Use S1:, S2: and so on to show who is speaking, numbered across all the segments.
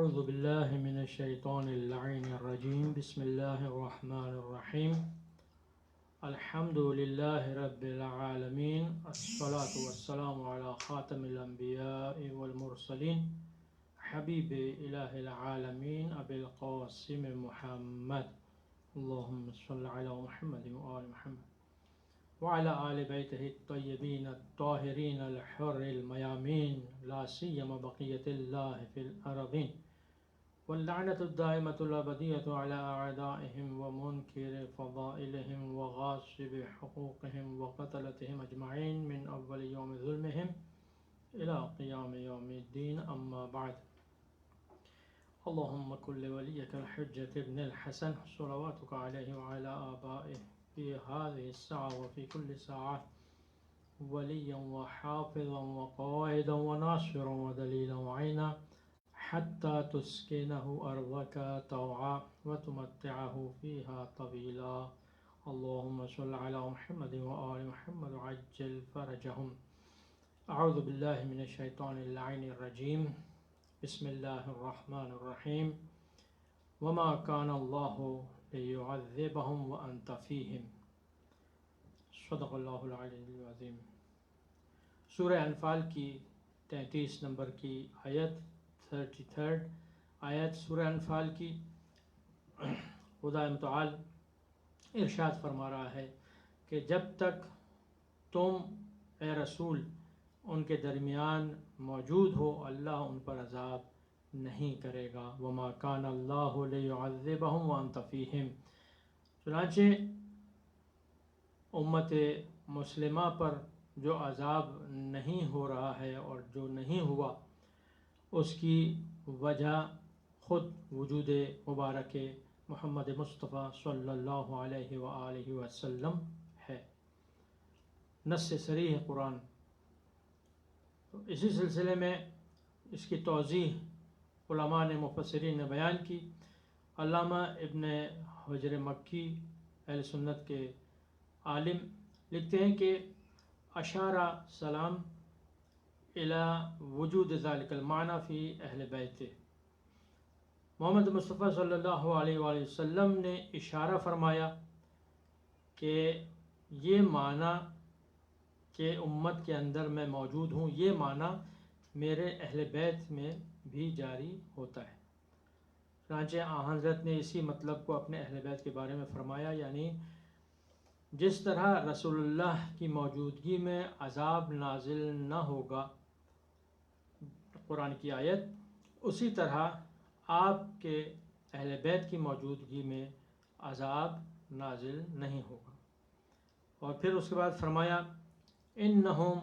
S1: أعوذ بالله من الشيطان اللعين الرجيم بسم الله الرحمن الرحيم الحمد لله رب العالمين الصلاة والسلام على خاتم الأنبياء والمرسلين حبيب إله العالمين أبي القاسم محمد اللهم صل على محمد وآل محمد وعلى آل بيته الطيبين الطاهرين الحر الميامين لا سيما بقية الله في الأرضين واللعنة الدائمة الأبدية على أعدائهم ومنكر فضائلهم وغاصب حقوقهم وقتلتهم أجمعين من أول يوم ظلمهم إلى قيام يوم الدين أما بعد اللهم كن لوليك الحجة ابن الحسن صلواتك عليه وعلى آبائه في هذه الساعة وفي كل ساعة وليا وحافظا وقائدا وناصرا ودليلا وعينا حتى تسكنه أرضك طوعا وتمتعه فيها طويلا اللهم صل على محمد وآل محمد وعجل فرجهم. أعوذ بالله من الشيطان اللعين الرجيم بسم الله الرحمن الرحيم وما كان الله ليعذبهم وأنت فيهم صدق اللہ العلی العظیم. سورہ انفال کی 33 نمبر کی آیت 33 آیت سورہ انفال کی خدا متعال ارشاد فرما رہا ہے کہ جب تک تم اے رسول ان کے درمیان موجود ہو اللہ ان پر عذاب نہیں کرے گا. وما کان اللہ لیعذبہم وانت فیہم. چنانچہ امت مسلمہ پر جو عذاب نہیں ہو رہا ہے اور جو نہیں ہوا اس کی وجہ خود وجود مبارک محمد مصطفیٰ صلی اللہ علیہ وآلہ وسلم ہے. نص صریح قرآن. تو اسی سلسلے میں اس کی توضیح علماء نے مفسرین نے بیان کی. علامہ ابن حجر مکی اہل سنت کے عالم لکھتے ہیں کہ اشارہ سلام الی وجود ذالک المعنی فی اہل بیت. محمد مصطفیٰ صلی اللہ علیہ وآلہ وسلم نے اشارہ فرمایا کہ یہ معنی کہ امت کے اندر میں موجود ہوں یہ معنی میرے اہل بیت میں بھی جاری ہوتا ہے. چنانچہ حضرت نے اسی مطلب کو اپنے اہل بیت کے بارے میں فرمایا، یعنی جس طرح رسول اللہ کی موجودگی میں عذاب نازل نہ ہوگا قرآن کی آیت، اسی طرح آپ کے اہل بیت کی موجودگی میں عذاب نازل نہیں ہوگا. اور پھر اس کے بعد فرمایا انہم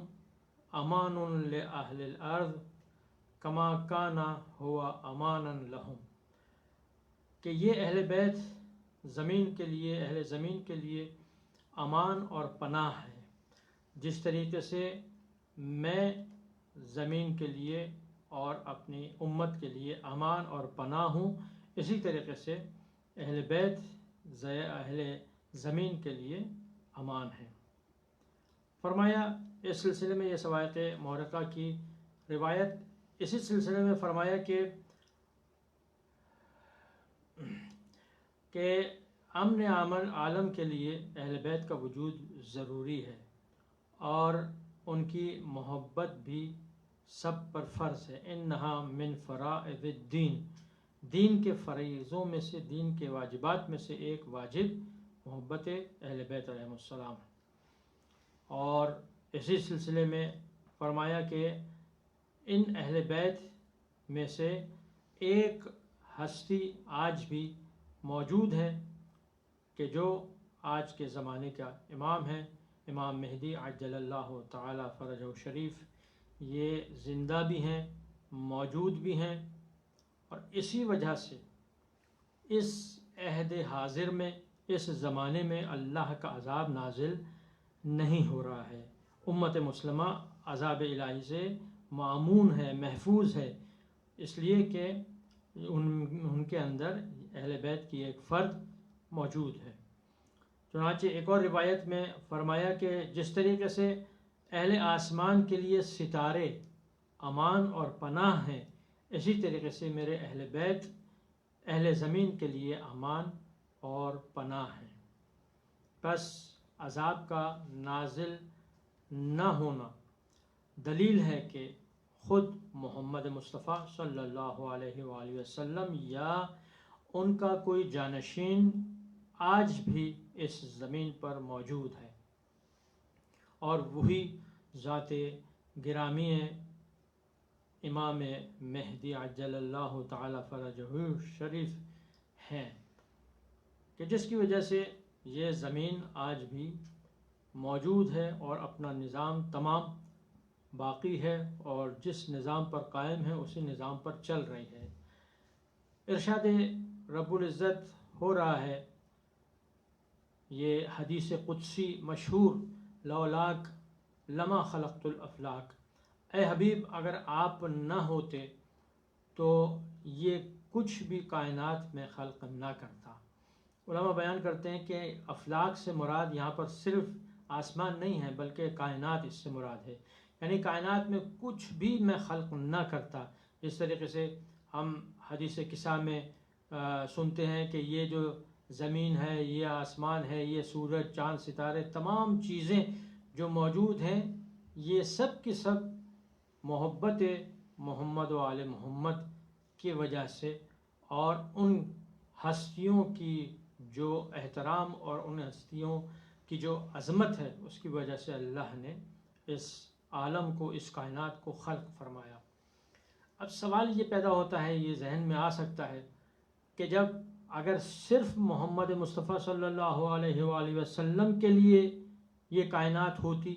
S1: امان لأہل الارض کما کان ہوا امانا لہم، کہ یہ اہل بیت زمین کے لیے اہل زمین کے لیے امان اور پناہ ہے، جس طریقے سے میں زمین کے لیے اور اپنی امت کے لیے امان اور پناہ ہوں، اسی طریقے سے اہل بیت اہل زمین کے لیے امان ہے. فرمایا اس سلسلے میں یہ سوائق محرقہ کی روایت اسی سلسلے میں فرمایا کہ امن عالم کے لیے اہل بیت کا وجود ضروری ہے اور ان کی محبت بھی سب پر فرض ہے. انہا من فرائض الدین، دین کے فریضوں میں سے دین کے واجبات میں سے ایک واجب محبت اہل بیت علیہ السلام ہے. اور اسی سلسلے میں فرمایا کہ ان اہل بیت میں سے ایک ہستی آج بھی موجود ہے کہ جو آج کے زمانے کا امام ہے، امام مہدی عجل اللہ تعالی فرجہ شریف. یہ زندہ بھی ہیں، موجود بھی ہیں، اور اسی وجہ سے اس عہد حاضر میں اس زمانے میں اللہ کا عذاب نازل نہیں ہو رہا ہے. امت مسلمہ عذاب الہی سے معمون ہے، محفوظ ہے، اس لیے کہ ان کے اندر اہل بیت کی ایک فرد موجود ہے. چنانچہ ایک اور روایت میں فرمایا کہ جس طریقے سے اہل آسمان کے لیے ستارے امان اور پناہ ہیں، اسی طریقے سے میرے اہل بیت اہل زمین کے لیے امان اور پناہ ہیں۔ پس عذاب کا نازل نہ ہونا دلیل ہے کہ خود محمد مصطفیٰ صلی اللہ علیہ وآلہ وسلم یا ان کا کوئی جانشین آج بھی اس زمین پر موجود ہے، اور وہی ذات گرامی امام مہدی عجل اللہ تعالی فرجہ شریف ہیں، کہ جس کی وجہ سے یہ زمین آج بھی موجود ہے اور اپنا نظام تمام باقی ہے، اور جس نظام پر قائم ہے اسی نظام پر چل رہی ہے۔ ارشاد رب العزت ہو رہا ہے، یہ حدیث قدسی مشہور، لولاک لما خلقت الافلاک، اے حبیب اگر آپ نہ ہوتے تو یہ کچھ بھی کائنات میں خلق نہ کرتا۔ علماء بیان کرتے ہیں کہ افلاک سے مراد یہاں پر صرف آسمان نہیں ہے بلکہ کائنات اس سے مراد ہے، یعنی کائنات میں کچھ بھی میں خلق نہ کرتا۔ جس طریقے سے ہم حدیث قصہ میں سنتے ہیں کہ یہ جو زمین ہے، یہ آسمان ہے، یہ سورج چاند ستارے، تمام چیزیں جو موجود ہیں، یہ سب کی سب محبت محمد و آل محمد کی وجہ سے، اور ان ہستیوں کی جو احترام اور ان ہستیوں کی جو عظمت ہے اس کی وجہ سے اللہ نے اس عالم کو، اس کائنات کو خلق فرمایا۔ اب سوال یہ پیدا ہوتا ہے، یہ ذہن میں آ سکتا ہے کہ جب اگر صرف محمد مصطفیٰ صلی اللہ علیہ وآلہ وسلم کے لیے یہ کائنات ہوتی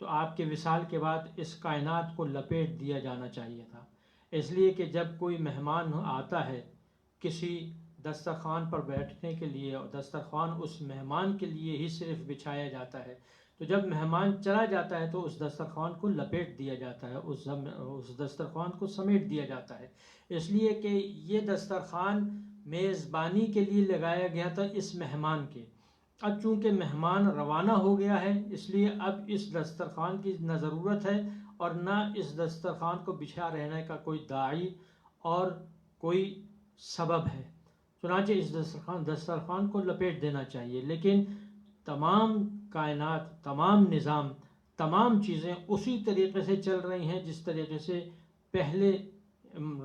S1: تو آپ کے وصال کے بعد اس کائنات کو لپیٹ دیا جانا چاہیے تھا، اس لیے کہ جب کوئی مہمان آتا ہے کسی دسترخوان پر بیٹھنے کے لیے، اور دسترخوان اس مہمان کے لیے ہی صرف بچھایا جاتا ہے، تو جب مہمان چلا جاتا ہے تو اس دسترخوان کو لپیٹ دیا جاتا ہے، اس دسترخوان کو سمیٹ دیا جاتا ہے، اس لیے کہ یہ دسترخوان میزبانی کے لیے لگایا گیا تھا اس مہمان کے۔ اب چونکہ مہمان روانہ ہو گیا ہے، اس لیے اب اس دسترخوان کی نہ ضرورت ہے اور نہ اس دسترخوان کو بچھا رہنے کا کوئی داعی اور کوئی سبب ہے، چنانچہ اس دسترخوان کو لپیٹ دینا چاہیے۔ لیکن تمام کائنات، تمام نظام، تمام چیزیں اسی طریقے سے چل رہی ہیں جس طریقے سے پہلے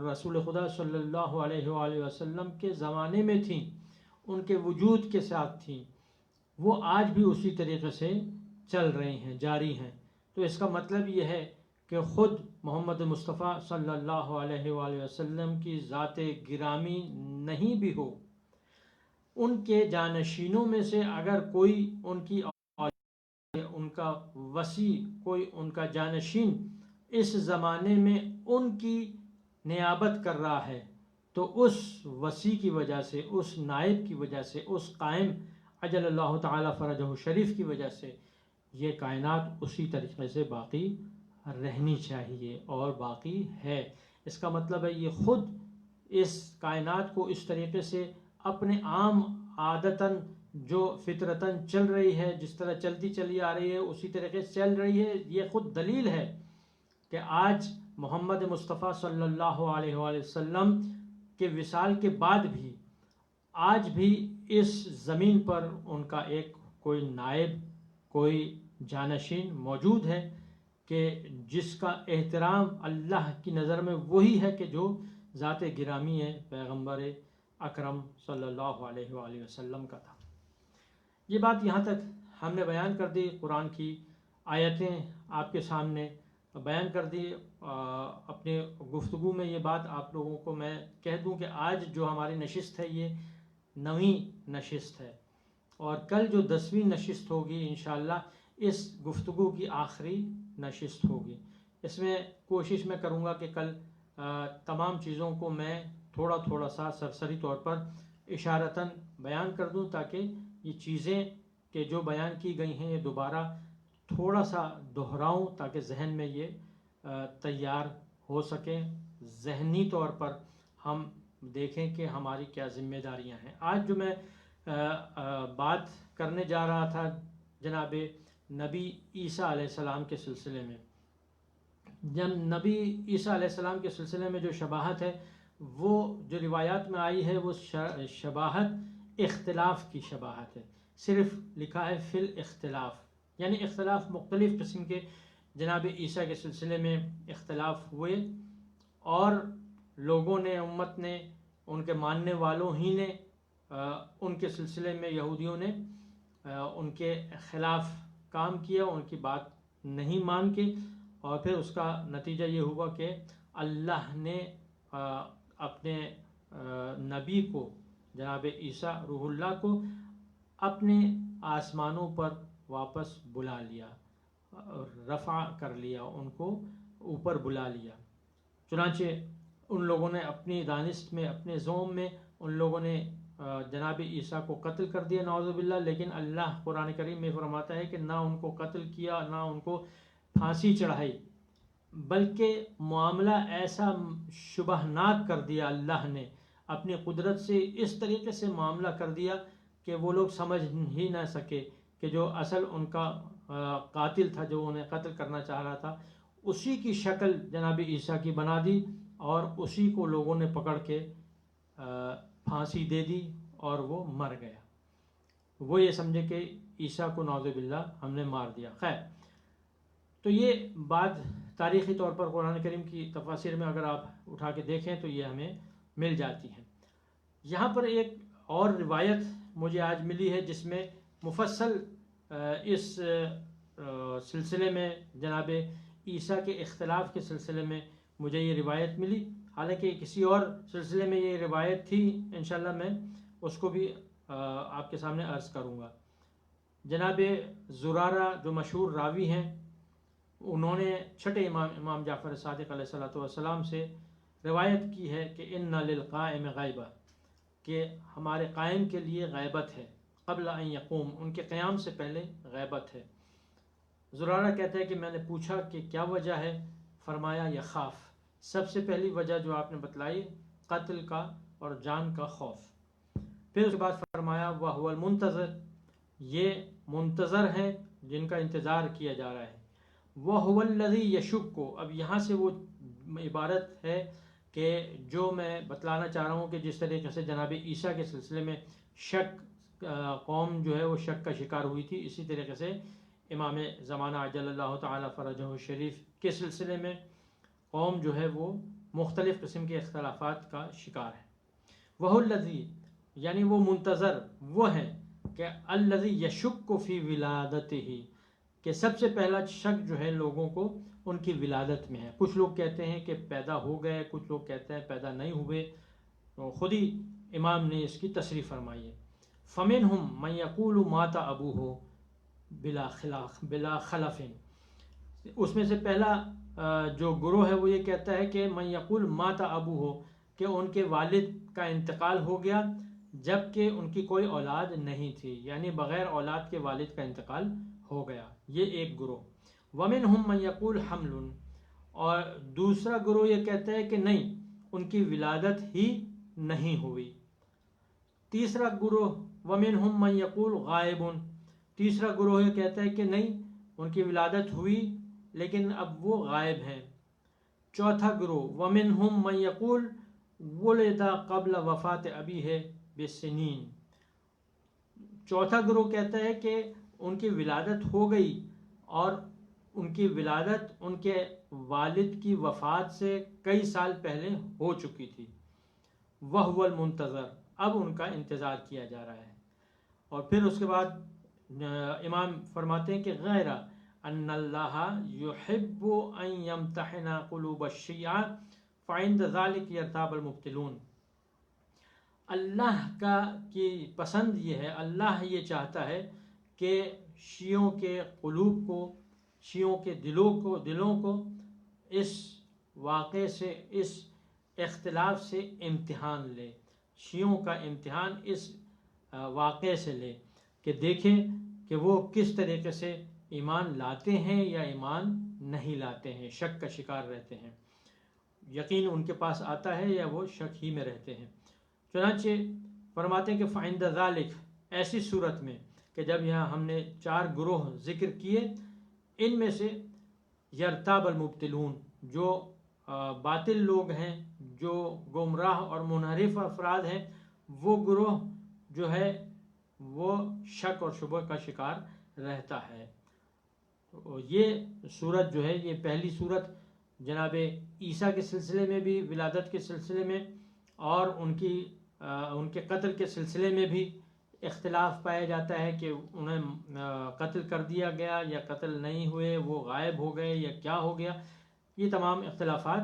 S1: رسول خدا صلی اللہ علیہ وآلہ وسلم کے زمانے میں تھیں، ان کے وجود کے ساتھ تھیں، وہ آج بھی اسی طریقے سے چل رہی ہیں، جاری ہیں۔ تو اس کا مطلب یہ ہے کہ خود محمد مصطفیٰ صلی اللہ علیہ وآلہ وسلم کی ذات گرامی نہیں بھی ہو، ان کے جانشینوں میں سے اگر کوئی ان کا وصی، کوئی ان کا جانشین اس زمانے میں ان کی نیابت کر رہا ہے، تو اس وصی کی وجہ سے، اس نائب کی وجہ سے، اس قائم عجل اللہ تعالی فرجہ شریف کی وجہ سے یہ کائنات اسی طریقے سے باقی رہنی چاہیے اور باقی ہے۔ اس کا مطلب ہے یہ خود اس کائنات کو اس طریقے سے اپنے عام عادتاً جو فطرتاً چل رہی ہے، جس طرح چلتی چلی آ رہی ہے اسی طریقے سے چل رہی ہے۔ یہ خود دلیل ہے کہ آج محمد مصطفیٰ صلی اللہ علیہ وآلہ وسلم کے وصال کے بعد بھی آج بھی اس زمین پر ان کا ایک کوئی نائب، کوئی جانشین موجود ہے کہ جس کا احترام اللہ کی نظر میں وہی ہے کہ جو ذات گرامی ہے پیغمبر اکرم صلی اللہ علیہ وآلہ وسلم کا تھا۔ یہ بات یہاں تک ہم نے بیان کر دی، قرآن کی آیتیں آپ کے سامنے بیان کر دی۔ اپنے گفتگو میں یہ بات آپ لوگوں کو میں کہہ دوں کہ آج جو ہماری نشست ہے یہ 9ویں نشست ہے، اور کل جو 10ویں نشست ہوگی انشاءاللہ اس گفتگو کی آخری نشست ہوگی۔ اس میں کوشش میں کروں گا کہ کل تمام چیزوں کو میں تھوڑا تھوڑا سا سرسری طور پر اشارتاً بیان کر دوں، تاکہ یہ چیزیں کہ جو بیان کی گئی ہیں یہ دوبارہ تھوڑا سا دہراؤں تاکہ ذہن میں یہ تیار ہو سکیں، ذہنی طور پر ہم دیکھیں کہ ہماری کیا ذمہ داریاں ہیں۔ آج جو میں بات کرنے جا رہا تھا جناب نبی عیسیٰ علیہ السلام کے سلسلے میں، جب نبی عیسیٰ علیہ السلام کے سلسلے میں جو شباہت ہے وہ جو روایات میں آئی ہے وہ شباہت اختلاف کی شباہت ہے. صرف لکھا ہے فی الاختلاف، یعنی اختلاف مختلف قسم کے جناب عیسیٰ کے سلسلے میں اختلاف ہوئے، اور لوگوں نے، امت نے، ان کے ماننے والوں ہی نے ان کے سلسلے میں، یہودیوں نے ان کے خلاف کام کیا، ان کی بات نہیں مان کے، اور پھر اس کا نتیجہ یہ ہوا کہ اللہ نے اپنے نبی کو، جناب عیسیٰ روح اللہ کو، اپنے آسمانوں پر واپس بلا لیا، رفع کر لیا، ان کو اوپر بلا لیا. چنانچہ ان لوگوں نے اپنی دانست میں، اپنے ذوم میں، ان لوگوں نے جناب عیسیٰ کو قتل کر دیا نعوذ باللہ. لیکن اللہ قرآن کریم میں فرماتا ہے کہ نہ ان کو قتل کیا، نہ ان کو پھانسی چڑھائی، بلکہ معاملہ ایسا شبہناک کر دیا اللہ نے اپنی قدرت سے، اس طریقے سے معاملہ کر دیا کہ وہ لوگ سمجھ ہی نہ سکے کہ جو اصل ان کا قاتل تھا، جو انہیں قتل کرنا چاہ رہا تھا، اسی کی شکل جناب عیسیٰ کی بنا دی، اور اسی کو لوگوں نے پکڑ کے پھانسی دے دی اور وہ مر گیا. وہ یہ سمجھے کہ عیسیٰ کو نعوذ باللہ ہم نے مار دیا. خیر، تو یہ بات تاریخی طور پر قرآن کریم کی تفاسیر میں اگر آپ اٹھا کے دیکھیں تو یہ ہمیں مل جاتی ہے. یہاں پر ایک اور روایت مجھے آج ملی ہے جس میں مفصل اس سلسلے میں، جناب عیسیٰ کے اختلاف کے سلسلے میں مجھے یہ روایت ملی. حالانکہ کسی اور سلسلے میں یہ روایت تھی، انشاءاللہ میں اس کو بھی آپ کے سامنے عرض کروں گا. جناب زرارہ جو مشہور راوی ہیں، انہوں نے چھٹے امام جعفر صادق علیہ السلام سے روایت کی ہے کہ ان للقائم غیبہ، کہ ہمارے قائم کے لیے غیبت ہے، قبل ان یقوم، ان کے قیام سے پہلے غیبت ہے. زرارہ کہتے ہیں کہ میں نے پوچھا کہ کیا وجہ ہے؟ فرمایا یخاف، سب سے پہلی وجہ جو آپ نے بتلائی قتل کا اور جان کا خوف. پھر اس کے بعد فرمایا وَهُوَ الْمُنْتَظِرُ، یہ منتظر ہیں جن کا انتظار کیا جا رہا ہے. وَهُوَ الَّذِي يَشُكُّ، اب یہاں سے وہ عبارت ہے کہ جو میں بتلانا چاہ رہا ہوں کہ جس طریقے سے جناب عیسیٰ کے سلسلے میں شک، قوم جو ہے وہ شک کا شکار ہوئی تھی، اسی طریقے سے امام زمانہ عجل اللہ تعالی فرجہ الشریف کے سلسلے میں قوم جو ہے وہ مختلف قسم کے اختلافات کا شکار ہے. وہ الذی، یعنی وہ منتظر وہ ہے کہ الذی یشک فی ولادتہ، کہ سب سے پہلا شک جو ہے لوگوں کو ان کی ولادت میں ہے. کچھ لوگ کہتے ہیں کہ پیدا ہو گئے، کچھ لوگ کہتے ہیں پیدا نہیں ہوئے. تو خود ہی امام نے اس کی تصریح فرمائی ہے. فمنہم من یقول مات ابوہ بلا خلف، اس میں سے پہلا جو گروہ ہے وہ یہ کہتا ہے کہ من یقول مات ابوہ، کہ ان کے والد کا انتقال ہو گیا جبکہ ان کی کوئی اولاد نہیں تھی، یعنی بغیر اولاد کے والد کا انتقال ہو گیا. یہ ایک گروہ. ومنہم من یقول حمل، اور دوسرا گروہ یہ کہتا ہے کہ نہیں، ان کی ولادت ہی نہیں ہوئی. تیسرا گروہ ومنہم من یقول غائب، تیسرا گروہ یہ کہتا ہے کہ نہیں، ان کی ولادت ہوئی لیکن اب وہ غائب ہیں. چوتھا گروہ ومنہم من یقول ولد قبل وفات ابیہ بسنین، چوتھا گروہ کہتا ہے کہ ان کی ولادت ہو گئی اور ان کی ولادت ان کے والد کی وفات سے کئی سال پہلے ہو چکی تھی. وَهُوَ الْمُنْتَظَرُ، اب ان کا انتظار کیا جا رہا ہے. اور پھر اس کے بعد امام فرماتے ہیں کہ غیر ان اللہ یحب ان یمتحن قلوب الشیعہ فعند ذلک یرتاب المبتلون، اللہ کا کی پسند یہ ہے، اللہ یہ چاہتا ہے کہ شیعوں کے قلوب کو، شیعوں کے دلوں کو اس واقعے سے، اس اختلاف سے امتحان لے. شیعوں کا امتحان اس واقعے سے لے کہ دیکھیں کہ وہ کس طریقے سے ایمان لاتے ہیں یا ایمان نہیں لاتے ہیں، شک کا شکار رہتے ہیں، یقین ان کے پاس آتا ہے یا وہ شک ہی میں رہتے ہیں. چنانچہ فرماتے ہیں کہ فعند ذالک، ایسی صورت میں کہ جب یہاں ہم نے 4 گروہ ذکر کیے، ان میں سے یرتاب المبتلون، جو باطل لوگ ہیں، جو گمراہ اور منحرف افراد ہیں، وہ گروہ جو ہے وہ شک اور شبہ کا شکار رہتا ہے۔ تو یہ صورت جو ہے، یہ پہلی صورت جناب عیسیٰ کے سلسلے میں بھی، ولادت کے سلسلے میں اور ان کے قتل کے سلسلے میں بھی اختلاف پایا جاتا ہے کہ انہیں قتل کر دیا گیا یا قتل نہیں ہوئے، وہ غائب ہو گئے یا کیا ہو گیا۔ یہ تمام اختلافات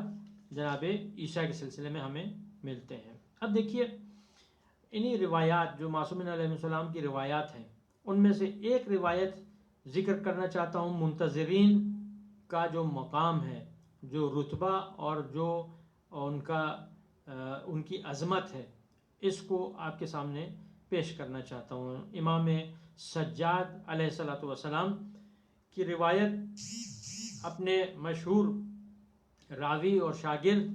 S1: جناب عیسیٰ کے سلسلے میں ہمیں ملتے ہیں۔ اب دیکھیے انہی روایات جو معصومین علیہ السلام کی روایات ہیں، ان میں سے ایک روایت ذکر کرنا چاہتا ہوں، منتظرین کا جو مقام ہے، جو رتبہ اور جو ان کی عظمت ہے، اس کو آپ کے سامنے پیش کرنا چاہتا ہوں۔ امام سجاد علیہ السلام کی روایت اپنے مشہور راوی اور شاگرد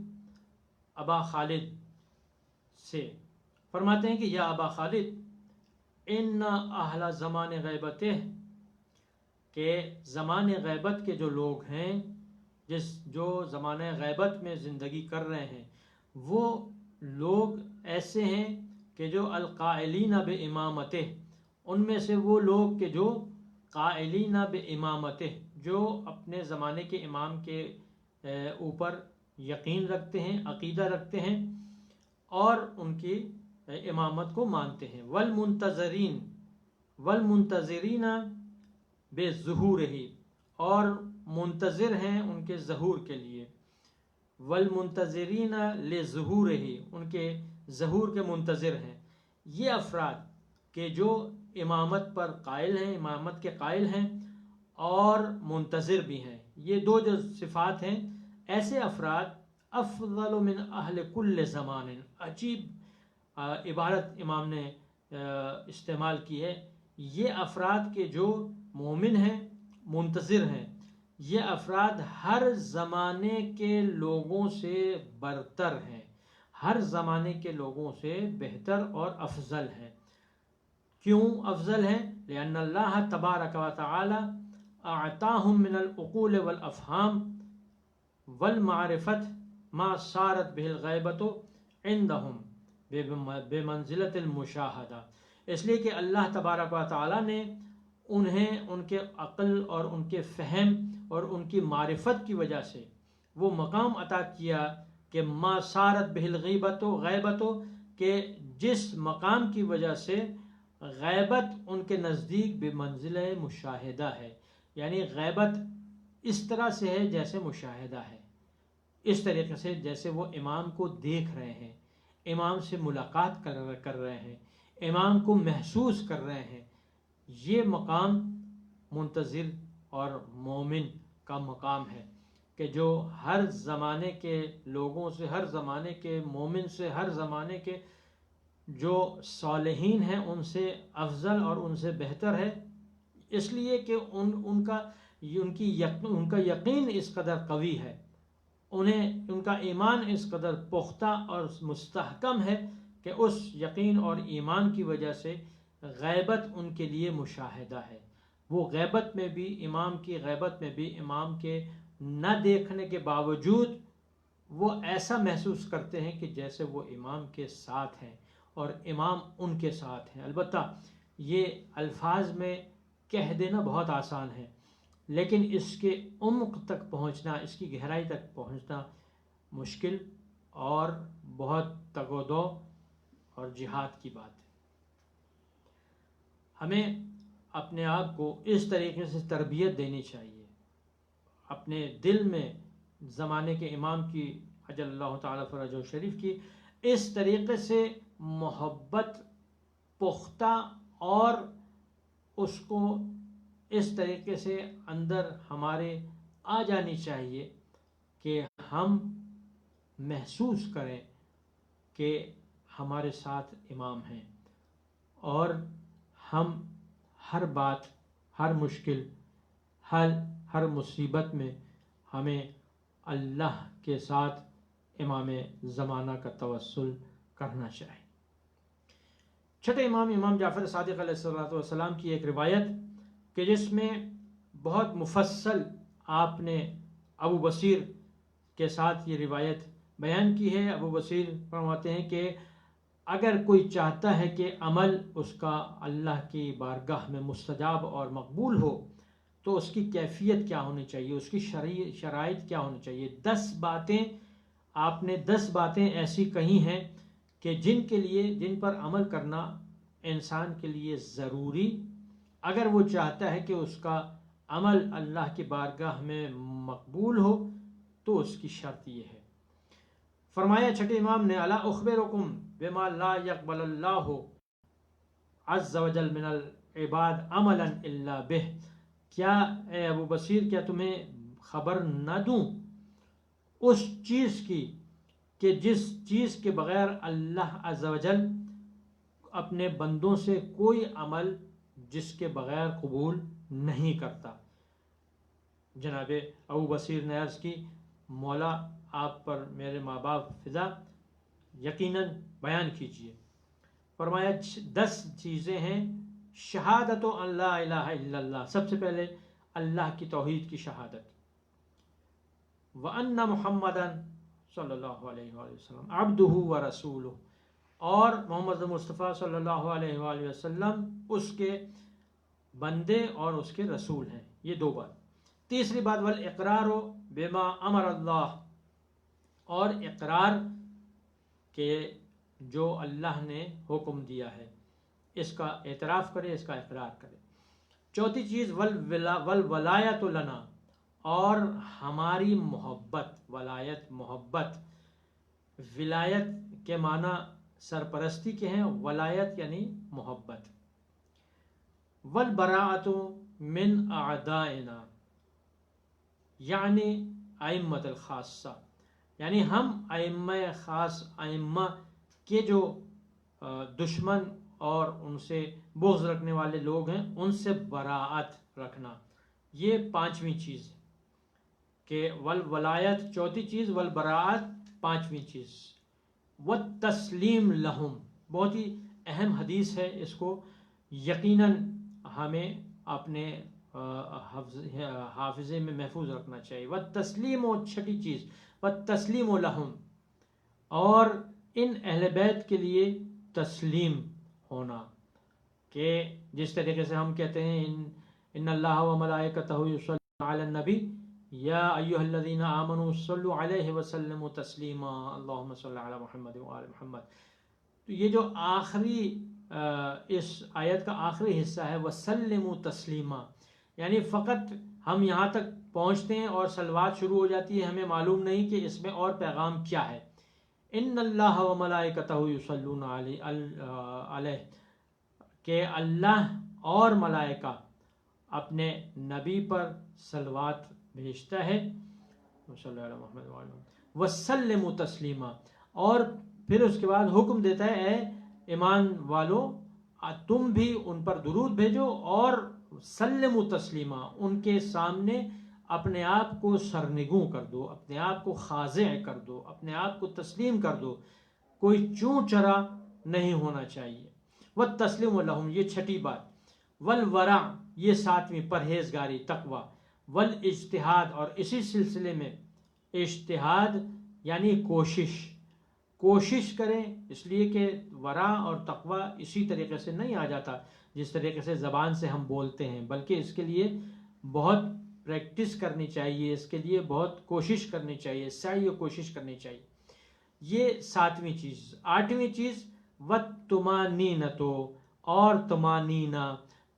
S1: ابا خالد سے فرماتے ہیں کہ یا ابا خالد ان اہل زمان غیبتہ، کہ زمان غیبت کے جو لوگ ہیں، جو زمانہ غیبت میں زندگی کر رہے ہیں، وہ لوگ ایسے ہیں کہ جو القائلین بامامتہ، ان میں سے وہ لوگ کہ جو قائلین بامامتہ، جو اپنے زمانے کے امام کے اوپر یقین رکھتے ہیں، عقیدہ رکھتے ہیں اور ان کی امامت کو مانتے ہیں۔ والمنتظرین بظہورہ، اور منتظر ہیں ان کے ظہور کے لیے۔ والمنتظرین لظہورہ، ان کے ظہور کے منتظر ہیں۔ یہ افراد کہ جو امامت پر قائل ہیں، امامت کے قائل ہیں اور منتظر بھی ہیں، یہ دو جو صفات ہیں، ایسے افراد افضل من اہل کل زمان، عجیب عبارت امام نے استعمال کی ہے۔ یہ افراد کے جو مومن ہیں، منتظر ہیں، یہ افراد ہر زمانے کے لوگوں سے برتر ہیں، ہر زمانے کے لوگوں سے بہتر اور افضل ہیں۔ کیوں افضل ہیں؟ لأن اللہ تبارک و تعالی اعطاہم من العقول والافہام والمعرفت ما صارت به الغیبت عندہم بمنزلت المشاہدہ، اس لیے کہ اللہ تبارک و تعالی نے انہیں ان کے عقل اور ان کے فہم اور ان کی معرفت کی وجہ سے وہ مقام عطا کیا کہ ما صارت به الغیبت، غیبت، کہ جس مقام کی وجہ سے غیبت ان کے نزدیک بمنزلہ مشاہدہ ہے، یعنی غیبت اس طرح سے ہے جیسے مشاہدہ ہے، اس طریقے سے جیسے وہ امام کو دیکھ رہے ہیں، امام سے ملاقات کر رہے ہیں، امام کو محسوس کر رہے ہیں۔ یہ مقام منتظر اور مومن کا مقام ہے کہ جو ہر زمانے کے لوگوں سے، ہر زمانے کے مومن سے، ہر زمانے کے جو صالحین ہیں ان سے افضل اور ان سے بہتر ہے، اس لیے کہ ان کا یقین اس قدر قوی ہے، ان کا ایمان اس قدر پختہ اور مستحکم ہے کہ اس یقین اور ایمان کی وجہ سے غیبت ان کے لیے مشاہدہ ہے۔ وہ غیبت میں بھی، امام کی غیبت میں بھی، امام کے نہ دیکھنے کے باوجود وہ ایسا محسوس کرتے ہیں کہ جیسے وہ امام کے ساتھ ہیں اور امام ان کے ساتھ ہیں۔ البتہ یہ الفاظ میں کہہ دینا بہت آسان ہے، لیکن اس کے عمق تک پہنچنا، اس کی گہرائی تک پہنچنا مشکل اور بہت تگ و دو اور جہاد کی بات ہے۔ ہمیں اپنے آپ کو اس طریقے سے تربیت دینی چاہیے، اپنے دل میں زمانے کے امام کی اجل اللہ تعالیٰ فرجہ شریف کی اس طریقے سے محبت پختہ اور اس کو اس طریقے سے اندر ہمارے آ جانی چاہیے کہ ہم محسوس کریں کہ ہمارے ساتھ امام ہیں اور ہم ہر بات، ہر مشکل حل، ہر مصیبت میں ہمیں اللہ کے ساتھ امام زمانہ کا توسل کرنا چاہیے۔ چھٹے امام، امام جعفر صادق علیہ السلام کی ایک روایت کہ جس میں بہت مفصل آپ نے ابو بصیر کے ساتھ یہ روایت بیان کی ہے۔ ابو بصیر فرماتے ہیں کہ اگر کوئی چاہتا ہے کہ عمل اس کا اللہ کی بارگاہ میں مستجاب اور مقبول ہو تو اس کی کیفیت کیا ہونی چاہیے، اس کی شرائط کیا ہونی چاہیے۔ 10 باتیں آپ نے 10 باتیں ایسی کہی ہیں کہ جن پر عمل کرنا انسان کے لیے ضروری، اگر وہ چاہتا ہے کہ اس کا عمل اللہ کی بارگاہ میں مقبول ہو تو اس کی شرط یہ ہے۔ فرمایا چھٹے امام نے الا اخبرکم بما لا يقبل اللہ عز وجل من العباد عملا الا به، کیا اے ابو بصیر کیا تمہیں خبر نہ دوں اس چیز کی کہ جس چیز کے بغیر اللہ عز وجل اپنے بندوں سے کوئی عمل جس کے بغیر قبول نہیں کرتا۔ جناب ابو بصیر نے عرض کی مولا آپ پر میرے ماں باپ فدا، یقیناً بیان کیجیے۔ فرمایا 10 چیزیں ہیں۔ شہادت ان لا الہ الا اللہ، سب سے پہلے اللہ کی توحید کی شہادت، وَأَنَّ مُحَمَّدًا صلی اللہ علیہ وآلہ وسلم عبدہ ورسولہ، اور محمد مصطفیٰ صلی اللہ علیہ وآلہ وسلم اس کے بندے اور اس کے رسول ہیں۔ یہ 2 بات۔ تیسری بات والاقرار بما امر اللہ، اور اقرار کہ جو اللہ نے حکم دیا ہے اس کا اعتراف کرے، اس کا اقرار کرے۔ چوتھی چیز والولایت لنا، اور ہماری محبت، ولایت محبت، ولایت کے معنی سرپرستی کے ہیں، ولایت یعنی محبت۔ والبراءۃ من اعدائنا، یعنی ائمۃ الخاصہ، یعنی ہم ائمہ خاص، ائمہ کے جو دشمن اور ان سے بغض رکھنے والے لوگ ہیں ان سے براءت رکھنا۔ یہ 5ویں چیز کہ والولایت 4تھی چیز، والبراءت 5ویں چیز، والتسلیم لہم، بہت ہی اہم حدیث ہے، اس کو یقیناً ہمیں اپنے حافظے میں محفوظ رکھنا چاہیے۔ والتسلیم، و 6ٹھی چیز والتسلیم لہم، اور ان اہل بیت کے لیے تسلیم ہونا، کہ جس طریقے سے ہم کہتے ہیں ان اللہ و ملائکتہ یصلون علی النبی یا ایھا الذین آمنوا صلوا علیہ وسلموا تسلیما اللہم صل علی محمد و آل محمد۔ تو یہ جو آخری اس آیت کا آخری حصہ ہے وسلموا تسلیما، یعنی فقط ہم یہاں تک پہنچتے ہیں اور صلوات شروع ہو جاتی ہے، ہمیں معلوم نہیں کہ اس میں اور پیغام کیا ہے۔ ان اللہ و ملائکتہ یصلون علیہ، کہ اللہ اور ملائکہ اپنے نبی پر صلوات بھیجتا ہے، صلی اللہ علیہ محمد وسلموا تسلیما، اور پھر اس کے بعد حکم دیتا ہے اے ایمان والو تم بھی ان پر درود بھیجو اور سلموا تسلیما، ان کے سامنے اپنے آپ کو سرنگوں کر دو، اپنے آپ کو خاضع کر دو، اپنے آپ کو تسلیم کر دو، کوئی چوں چرا نہیں ہونا چاہیے۔ والتسلیم لہم، یہ 6ٹھی بات۔ والورع، یہ 7ویں، پرہیزگاری، تقوی۔ والاجتہاد، اور اسی سلسلے میں اجتہاد یعنی کوشش کریں، اس لیے کہ ورع اور تقوی اسی طریقے سے نہیں آ جاتا جس طریقے سے زبان سے ہم بولتے ہیں، بلکہ اس کے لیے بہت پریکٹس کرنی چاہیے، اس کے لیے بہت کوشش کرنی چاہیے، سعی و کوشش کرنی چاہیے۔ یہ 7ویں چیز۔ 8ویں چیز والطمانینۃ، اور طمانینہ،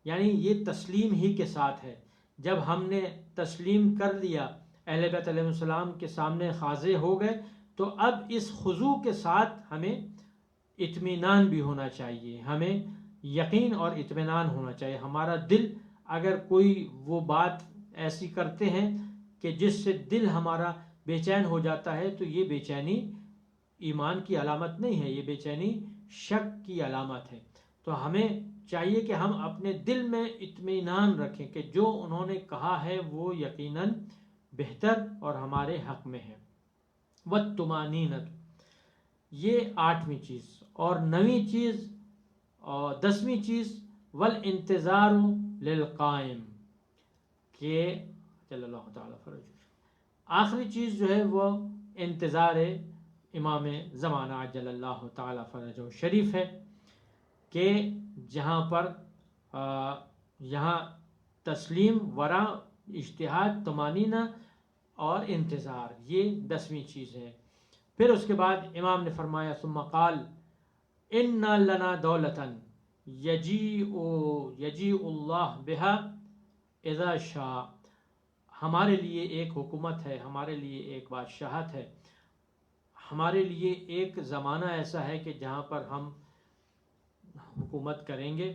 S1: یعنی یہ تسلیم ہی کے ساتھ ہے۔ جب ہم نے تسلیم کر لیا، اہل بیت علیہ السلام کے سامنے خاضع ہو گئے، تو اب اس خضوع کے ساتھ ہمیں اطمینان بھی ہونا چاہیے، ہمیں یقین اور اطمینان ہونا چاہیے۔ ہمارا دل اگر کوئی وہ بات ایسی کرتے ہیں کہ جس سے دل ہمارا بے چین ہو جاتا ہے، تو یہ بے چینی ایمان کی علامت نہیں ہے، یہ بے چینی شک کی علامت ہے۔ تو ہمیں چاہیے کہ ہم اپنے دل میں اطمینان رکھیں کہ جو انہوں نے کہا ہے وہ یقیناً بہتر اور ہمارے حق میں ہے۔ والطمانینۃ، یہ 8ویں چیز۔ اور 9ویں چیز اور 10ویں چیز والانتظار للقائم، کہ چل اللہ تعالیٰ فرج۔ آخری چیز جو ہے وہ انتظار امام زمانہ عجل اللہ تعالی فرجہ شریف ہے کہ جہاں پر یہاں تسلیم، ورع، اجتہاد، طمانینہ اور انتظار، یہ 10ویں چیز ہے۔ پھر اس کے بعد امام نے فرمایا ثم قال ان لنا دولتن یجیء اللہ بہا اذا شاء، ہمارے لیے ایک حکومت ہے، ہمارے لیے ایک بادشاہت ہے، ہمارے لیے ایک زمانہ ایسا ہے کہ جہاں پر ہم حکومت کریں گے،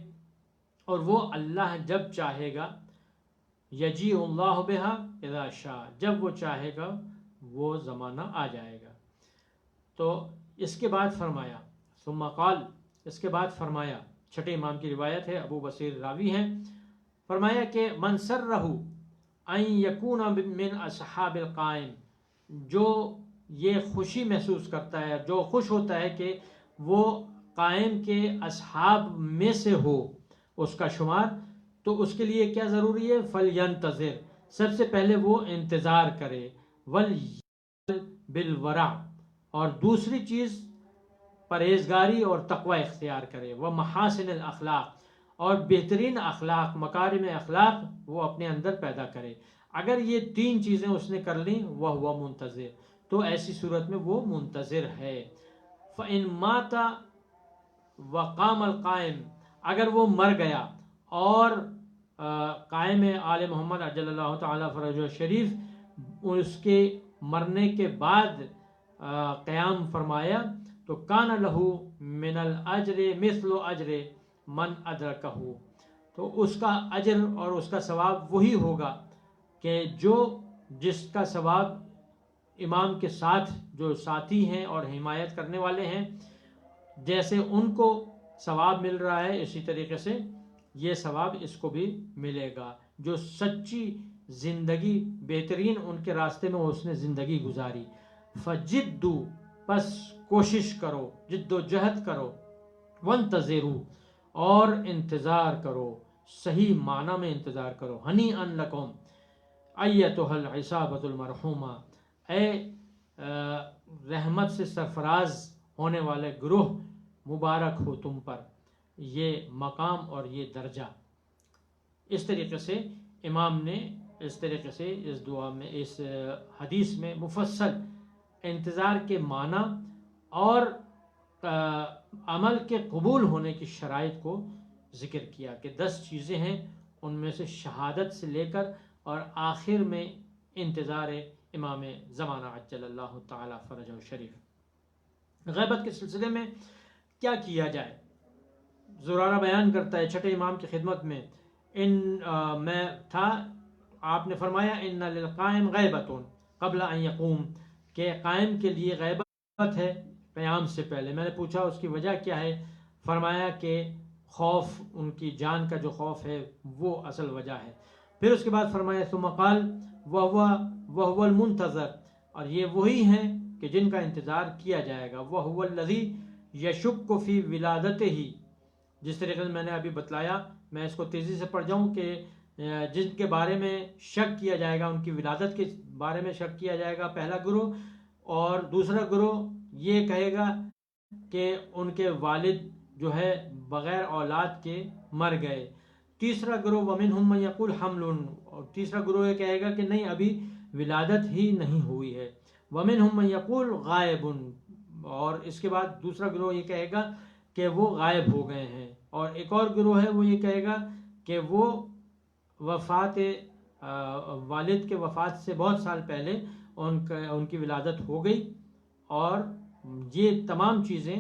S1: اور وہ اللہ جب چاہے گا، یجیء اللہ بہا اذا شاء، جب وہ چاہے گا وہ زمانہ آ جائے گا۔ تو اس کے بعد فرمایا ثم قال، اس کے بعد فرمایا، چھٹے امام کی روایت ہے، ابو بصیر راوی ہیں، فرمایا کہ من سرہ ان یکون من اصحاب القائم، جو یہ خوشی محسوس کرتا ہے، جو خوش ہوتا ہے کہ وہ قائم کے اصحاب میں سے ہو اس کا شمار، تو اس کے لیے کیا ضروری ہے؟ فَلْيَنْتَظِرْ، سب سے پہلے وہ انتظار کرے، وَلْيَعْمَلْ بِالْوَرَعْ، اور دوسری چیز پرہیزگاری اور تقوی اختیار کرے، وَمَحَاسِنِ الْأَخْلَاقِ، اور بہترین اخلاق، مکارم اخلاق وہ اپنے اندر پیدا کرے۔ اگر یہ 3 چیزیں اس نے کر لیں وَهُوَ مُنتظر، تو ایسی صورت میں وہ منتظر ہے۔ فَإِن مَاتَ وَقَامَ الْقَائِمِ، اگر وہ مر گیا اور قائم آل محمد عجل اللہ تعالیٰ فرجہ شریف اس کے مرنے کے بعد قیام فرمایا، تو کان لہ من الاجر مثل اجر من ادرکہ، تو اس کا اجر اور اس کا ثواب وہی ہوگا کہ جس کا ثواب امام کے ساتھ جو ساتھی ہیں اور حمایت کرنے والے ہیں، جیسے ان کو ثواب مل رہا ہے، اسی طریقے سے یہ ثواب اس کو بھی ملے گا، جو سچی زندگی، بہترین ان کے راستے میں اس نے زندگی گزاری۔ فجدو، پس کوشش کرو، جد و جہد کرو، وانتظروا، اور انتظار کرو، صحیح معنی میں انتظار کرو، ہنیئا لکم ایتھا العصابۃ المرحومہ، اے رحمت سے سرفراز ہونے والے گروہ، مبارک ہو تم پر یہ مقام اور یہ درجہ۔ اس طریقے سے امام نے اس طریقے سے اس دعا میں، اس حدیث میں مفصل انتظار کے معنی اور عمل کے قبول ہونے کی شرائط کو ذکر کیا کہ 10 چیزیں ہیں، ان میں سے شہادت سے لے کر اور آخر میں انتظار امام زمانہ عجل اللہ تعالی فرجہ شریف۔ غیبت کے سلسلے میں کیا کیا جائے؟ زرارہ بیان کرتا ہے چھٹے امام کی خدمت میں، میں تھا، آپ نے فرمایا ان للقائم غیبت قبل ان یقوم، کہ قائم کے لیے غیبت ہے قیام سے پہلے۔ میں نے پوچھا اس کی وجہ کیا ہے؟ فرمایا کہ خوف، ان کی جان کا جو خوف ہے وہ اصل وجہ ہے۔ پھر اس کے بعد فرمایا ثم قال وَهُوَ الْمُنْتَظَرُ، اور یہ وہی ہیں کہ جن کا انتظار کیا جائے گا، وَهُوَ الَّذِي يَشُكُّ فِي وِلَادَتِهِ، جس طریقے سے میں نے ابھی بتلایا، میں اس کو تیزی سے پڑھ جاؤں کہ جن کے بارے میں شک کیا جائے گا، ان کی ولادت کے بارے میں شک کیا جائے گا، پہلا گروہ، اور دوسرا گروہ یہ کہے گا کہ ان کے والد جو ہے بغیر اولاد کے مر گئے، تیسرا گروہ وَمِنْهُمْ مَنْ يَقُولُ حَمْلٌ، اور تیسرا گروہ یہ کہے گا کہ نہیں ابھی ولادت ہی نہیں ہوئی ہے، وَمِنْهُمْ مَنْ يَقُولُ غَائِبٌ، اور اس کے بعد دوسرا گروہ یہ کہے گا کہ وہ غائب ہو گئے ہیں، اور ایک اور گروہ ہے وہ یہ کہے گا کہ وہ وفات والد کے وفات سے بہت سال پہلے ان کی ولادت ہو گئی، اور یہ تمام چیزیں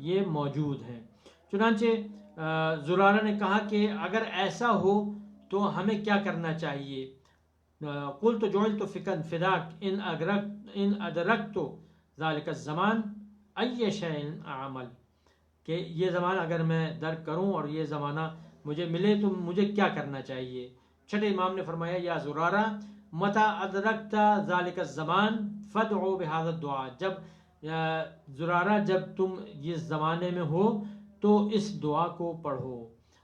S1: یہ موجود ہیں۔ چنانچہ زرارہ نے کہا کہ اگر ایسا ہو تو ہمیں کیا کرنا چاہیے؟ قلت جعلت فداک ان ادرکت ذلک الزمان ای شیء اعمل، کہ یہ زمانہ اگر میں درک کروں اور یہ زمانہ مجھے ملے تو مجھے کیا کرنا چاہیے؟ چھٹے امام نے فرمایا یا زرارہ متى ادرکت ذلک الزمان فادعوا بهذا الدعاء، جب زرارہ جب تم اس زمانے میں ہو تو اس دعا کو پڑھو،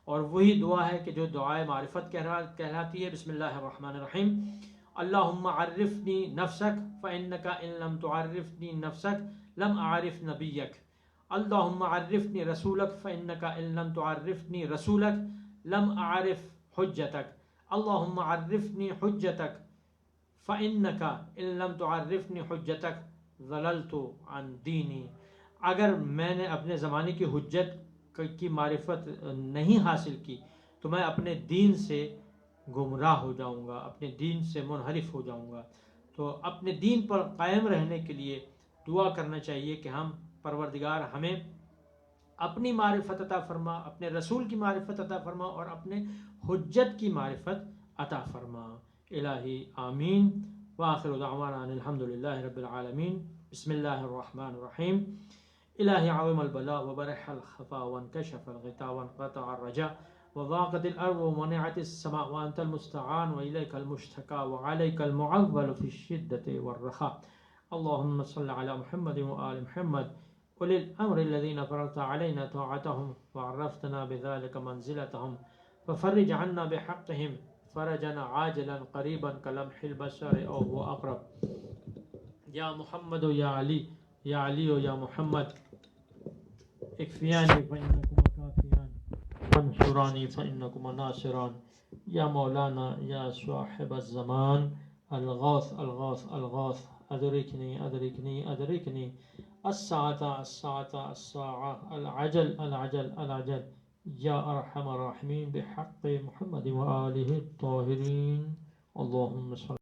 S1: اور وہی دعا ہے کہ جو دعائے معرفت کہلاتی ہے، بسم اللہ الرحمن الرحیم، اللہم عرفنی نفسک فإنک ان لم تعرفنی نفسک لم اعرف نبیک اللہم عرفنی رسولک فإنک ان لم تعرفنی رسولک لم اعرف حجتک اللہم عرفنی حجتک فإنک ان لم تعرفنی حجتک ضللت عن دینی. اگر میں نے اپنے زمانے کی حجت کی معرفت نہیں حاصل کی تو میں اپنے دین سے گمراہ ہو جاؤں گا، اپنے دین سے منحرف ہو جاؤں گا. تو اپنے دین پر قائم رہنے کے لیے دعا کرنا چاہیے کہ ہم پروردگار ہمیں اپنی معرفت عطا فرما، اپنے رسول کی معرفت عطا فرما اور اپنے حجت کی معرفت عطا فرما. الہی آمین. وآخر دعوانا ان الحمدللہ رب العالمین. بسم اللہ الرحمن الرحیم. الہی عظم البلاء وبرح الخفا وانکشف الغطاء وانقطع الرجاء وضاقت الارض ومنعت السماء وانت المستعان واليك المشتكى وعليك المعول في الشدة والرخاء. اللهم صل على محمد وآل محمد أولي الأمر الذين فرضت علينا طاعتهم وعرفتنا بذلك منزلتهم ففرج عنا بحقهم فرجنا عاجلا قريبا كلمح البشر أو هو أقرب. يا محمد يا علي يا علي يا محمد اكفياني فإنكما كافيان وانصراني فإنكما ناصران. يا مولانا يا صاحب الزمان الغاث الغاث الغاث أدركني أدركني أدركني الساعة الساعة الساعة العجل العجل العجل يا أرحم الراحمين بحق محمد وآله الطاهرين. اللهم صل